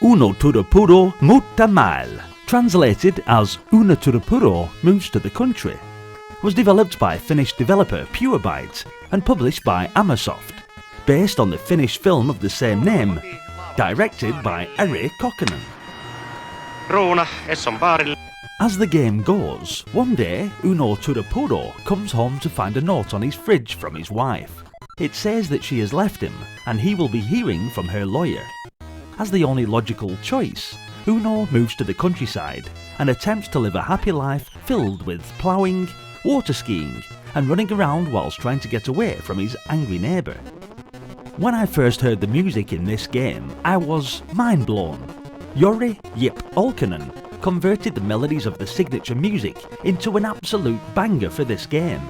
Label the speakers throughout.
Speaker 1: Uuno Turhapuro Muuttaa Maalle, translated as Uuno Turhapuro Moves to the Country, was developed by Finnish developer Purebyte and published by Amersoft, based on the Finnish film of the same name, directed by Ari Kokkonen. As the game goes, one day Uuno Turhapuro comes home to find a note on his fridge from his wife. It says that she has left him and he will be hearing from her lawyer. As the only logical choice, Uuno moves to the countryside and attempts to live a happy life filled with ploughing, water skiing and running around whilst trying to get away from his angry neighbour. When I first heard the music in this game, I was mind blown. Jori Olkkonen converted the melodies of the signature music into an absolute banger for this game.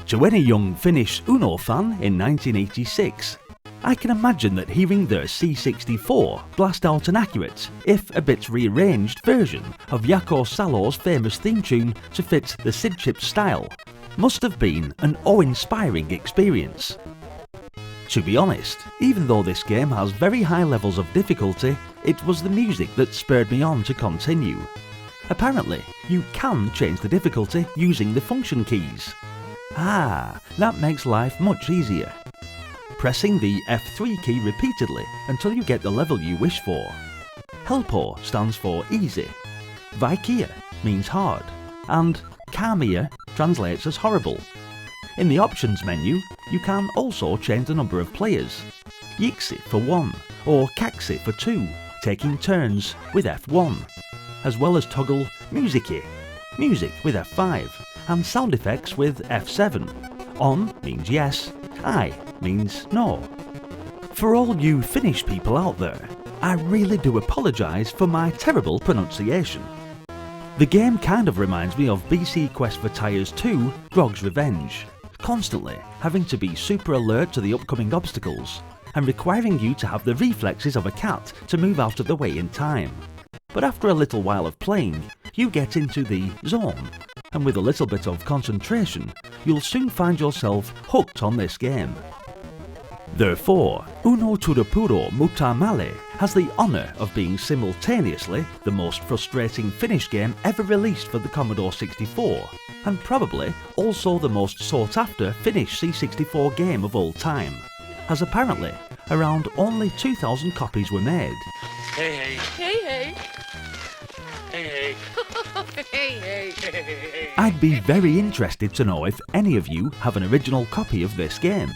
Speaker 1: To any young Finnish Uuno fan in 1986, I can imagine that hearing their C64 blast out an accurate, if a bit rearranged version of Jaakko Salo's famous theme tune to fit the Sid Chip style must have been an awe-inspiring experience. To be honest, even though this game has very high levels of difficulty, it was the music that spurred me on to continue. Apparently, you can change the difficulty using the function keys. That makes life much easier. Pressing the F3 key repeatedly until you get the level you wish for. Helppo stands for easy, Vaikea means hard, and Kamea translates as horrible. In the options menu, you can also change the number of players. Yiksi for 1 or Kaksi for 2, taking turns with F1, as well as toggle Musiikki, music with F5, and sound effects with F7. On means yes, I means no. For all you Finnish people out there, I really do apologise for my terrible pronunciation. The game kind of reminds me of BC Quest for Tires 2 Grog's Revenge, constantly having to be super alert to the upcoming obstacles and requiring you to have the reflexes of a cat to move out of the way in time. But after a little while of playing, you get into the zone, and with a little bit of concentration, you'll soon find yourself hooked on this game. Therefore, Uuno Turhapuro Muuttaa Maalle has the honour of being simultaneously the most frustrating Finnish game ever released for the Commodore 64, and probably also the most sought after Finnish C64 game of all time, as apparently around only 2,000 copies were made.
Speaker 2: Hey hey.
Speaker 3: Hey hey.
Speaker 2: Hey hey.
Speaker 3: Hey hey.
Speaker 1: I'd be very interested to know if any of you have an original copy of this game.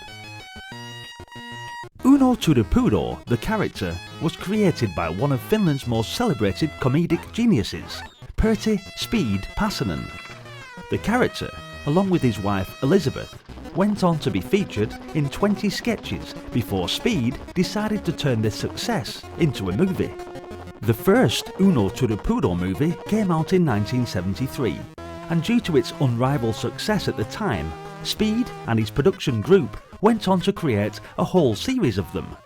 Speaker 1: Uuno Turhapuro, the character, was created by one of Finland's most celebrated comedic geniuses, Pertti Speed Passanen. The character, along with his wife Elizabeth, went on to be featured in 20 sketches before Speed decided to turn this success into a movie. The first Uuno Turhapuro movie came out in 1973, and due to its unrivaled success at the time, Speed and his production group went on to create a whole series of them,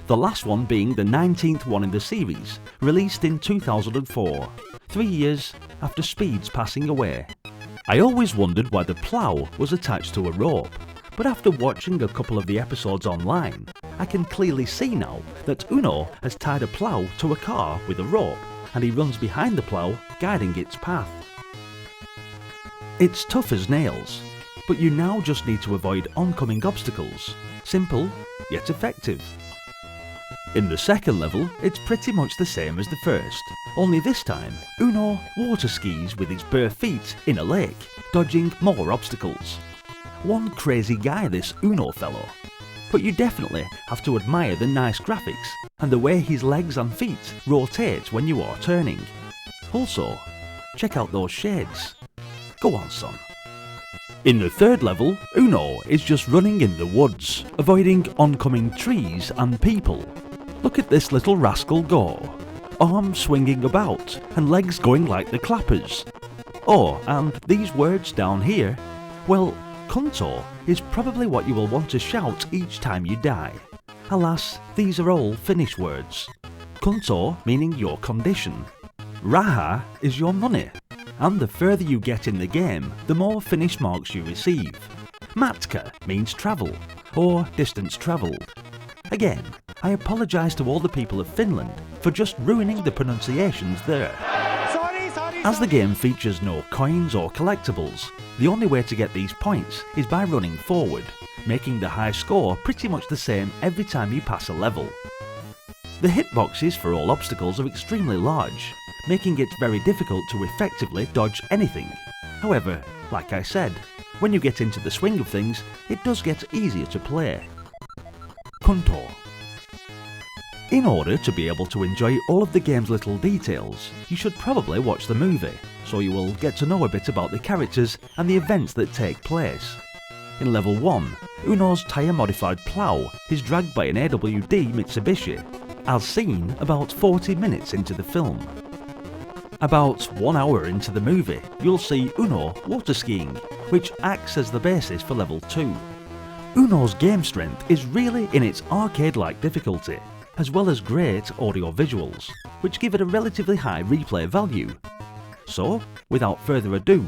Speaker 1: the last one being the 19th one in the series, released in 2004, 3 years after Speed's passing away. I always wondered why the plough was attached to a rope, but after watching a couple of the episodes online, I can clearly see now that Uuno has tied a plough to a car with a rope, and he runs behind the plough, guiding its path. It's tough as nails, but you now just need to avoid oncoming obstacles. Simple, yet effective. In the second level, it's pretty much the same as the first, only this time, Uuno water skis with his bare feet in a lake, dodging more obstacles. One crazy guy, this Uuno fellow. But you definitely have to admire the nice graphics and the way his legs and feet rotate when you are turning. Also, check out those shades. Go on, son. In the third level, Uuno is just running in the woods, avoiding oncoming trees and people. Look at this little rascal go. Arms swinging about and legs going like the clappers. Oh, and these words down here, well, Kunto is probably what you will want to shout each time you die. Alas, these are all Finnish words. Kunto meaning your condition. Raha is your money. And the further you get in the game, the more Finnish marks you receive. Matka means travel, or distance travelled. Again, I apologise to all the people of Finland for just ruining the pronunciations there. As the game features no coins or collectibles, the only way to get these points is by running forward, making the high score pretty much the same every time you pass a level. The hitboxes for all obstacles are extremely large, making it very difficult to effectively dodge anything. However, like I said, when you get into the swing of things, it does get easier to play. Contour. In order to be able to enjoy all of the game's little details, you should probably watch the movie, so you will get to know a bit about the characters and the events that take place. In level 1, Uuno's tyre-modified plough is dragged by an AWD Mitsubishi, as seen about 40 minutes into the film. About 1 hour into the movie, you'll see Uuno water skiing, which acts as the basis for level 2. Uuno's game strength is really in its arcade-like difficulty, as well as great audio visuals, which give it a relatively high replay value. So, without further ado,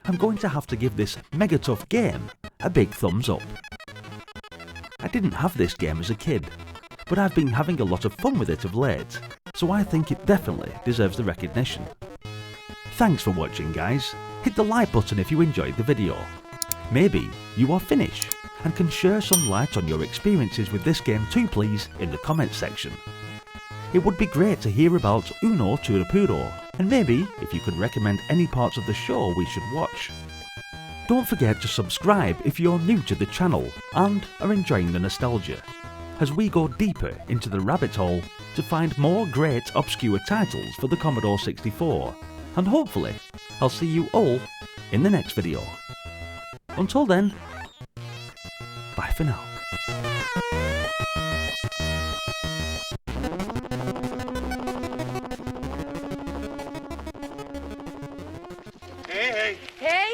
Speaker 1: I'm going to have to give this mega tough game a big thumbs up. I didn't have this game as a kid, but I've been having a lot of fun with it of late, so I think it definitely deserves the recognition. Thanks for watching, guys. Hit the like button if you enjoyed the video. Maybe you are Finnish and can share some light on your experiences with this game too, please, in the comments section. It would be great to hear about Uuno Turhapuro, and maybe if you could recommend any parts of the show we should watch. Don't forget to subscribe if you're new to the channel and are enjoying the nostalgia, as we go deeper into the rabbit hole to find more great obscure titles for the Commodore 64, and hopefully I'll see you all in the next video. Until then, bye for now.
Speaker 2: Hey, hey.
Speaker 3: Hey,